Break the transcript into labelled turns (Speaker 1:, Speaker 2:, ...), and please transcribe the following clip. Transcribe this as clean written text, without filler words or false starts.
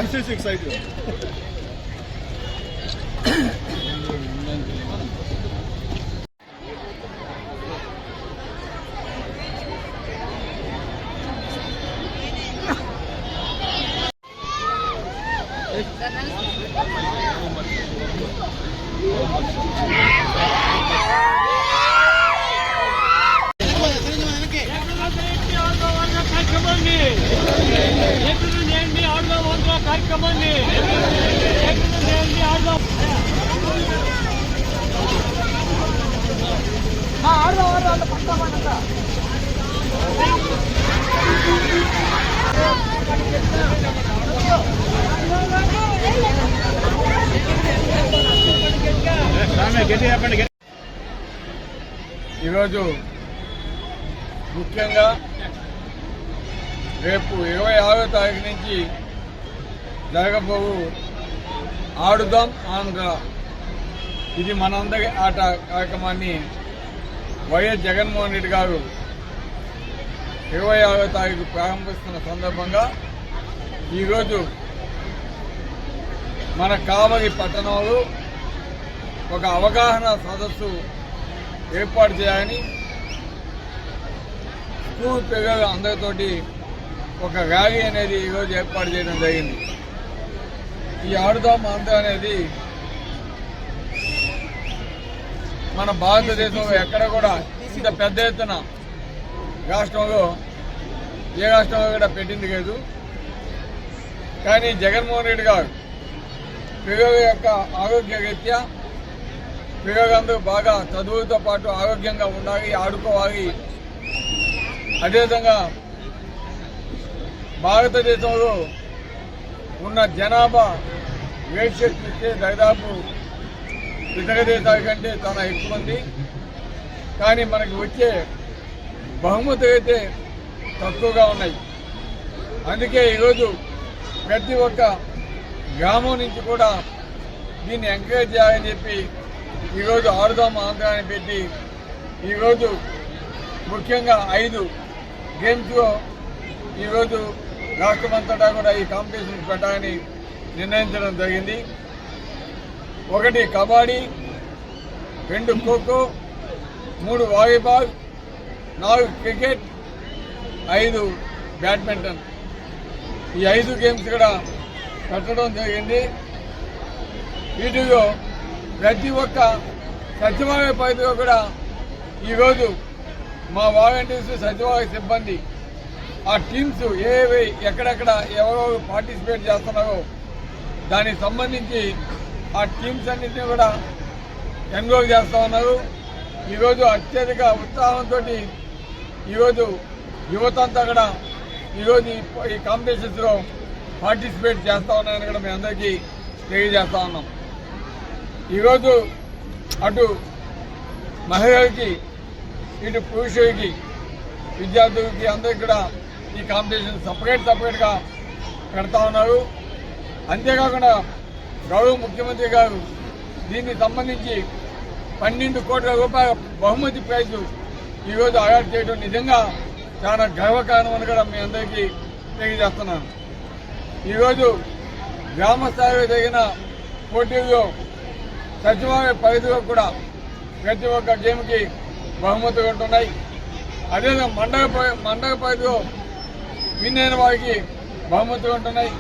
Speaker 1: NCC side. ఈరోజు ముఖ్యంగా రేపు 26వ తారీఖు నుంచి జరగబోవు ఆడుదాం ఆంధ్ర ఇది మనందరి ఆట కార్యక్రమాన్ని వైఎస్ జగన్మోహన్ రెడ్డి గారు 26వ తారీఖు ప్రారంభిస్తున్న సందర్భంగా ఈరోజు మన కావలి పట్టణంలో ఒక అవగాహన సదస్సు ఏర్పాటు చేయాలని స్కూల్ పిల్లలు అందరితోటి ఒక ర్యాలీ అనేది ఈరోజు ఏర్పాటు చేయడం జరిగింది. ఈ ఆడుదాం ఆంధ్ర అనేది మన భారతదేశంలో ఎక్కడ కూడా ఇంత పెద్ద ఎత్తున రాష్ట్రంలో ఏ రాష్ట్రంలో కూడా పెట్టింది లేదు. కానీ జగన్మోహన్ రెడ్డి గారు పిల్లల యొక్క ఆరోగ్య రీత్యా పిల్లలందరూ బాగా చదువుతో పాటు ఆరోగ్యంగా ఉండాలి, ఆడుకోవాలి. అదేవిధంగా భారతదేశంలో ఉన్న జనాభా రేషియో చూస్తే దాదాపు ఇతర దేశాల కంటే చాలా ఎక్కువ ఉంది. కానీ మనకి వచ్చే బహుమతులు అయితే తక్కువగా ఉన్నాయి. అందుకే ఈరోజు ప్రతి ఒక్క గ్రామం నుంచి కూడా దీన్ని ఎంకరేజ్ చేయాలని చెప్పి ఈరోజు ఆడుదాం ఆంధ్ర అని పెట్టి ఈరోజు ముఖ్యంగా 5 గేమ్స్లో ఈరోజు రాష్ట్రమంతటా కూడా ఈ కాంపిటీషన్ పెట్టాలని నిర్ణయించడం జరిగింది. 1 kabaddi, 2 kho kho, 3 volleyball, 4 cricket, 5 badminton. ఈ 5 గేమ్స్ కూడా పెట్టడం జరిగింది. వీటిలో ప్రతి ఒక్క సచివాలయ పరిధిలో కూడా ఈరోజు మా వాలంటీర్స్ సచివాలయ సిబ్బంది ఆ టీమ్స్ ఏవి ఎక్కడెక్కడ ఎవరెవరు పార్టిసిపేట్ చేస్తున్నారో దానికి సంబంధించి ఆ టీమ్స్ అన్నింటినీ కూడా ఎన్రోల్ చేస్తూ ఉన్నారు. ఈరోజు అత్యధిక ఉత్సాహంతో ఈరోజు యువత అంతా కూడా ఈరోజు ఈ కాంపిటీషన్స్లో పార్టిసిపేట్ చేస్తూ ఉన్నారని కూడా మీ అందరికీ తెలియజేస్తా ఉన్నాం. ఈరోజు అటు మహిళలకి ఇటు పురుషులకి విద్యార్థులకి అందరికీ కూడా ఈ కాంపిటీషన్ సపరేట్గా పెడతా ఉన్నారు. అంతేకాకుండా గౌరవ ముఖ్యమంత్రి గారు దీనికి సంబంధించి 12 కోట్ల రూపాయల బహుమతి ప్రైజు ఈరోజు అవార్డు చేయడం నిజంగా చాలా గర్వకారణమని కూడా మీ అందరికీ తెలియజేస్తున్నాను. ఈరోజు గ్రామ స్థాయిలో జరిగిన పోటీల్లో సచివాలయ పరిధిలో కూడా ప్రతి ఒక్క గేమ్కి బహుమతులు ఉంటున్నాయి. అదేవిధంగా మండల పరిధిలో విన్ అయిన వారికి బహుమతులు ఉంటున్నాయి.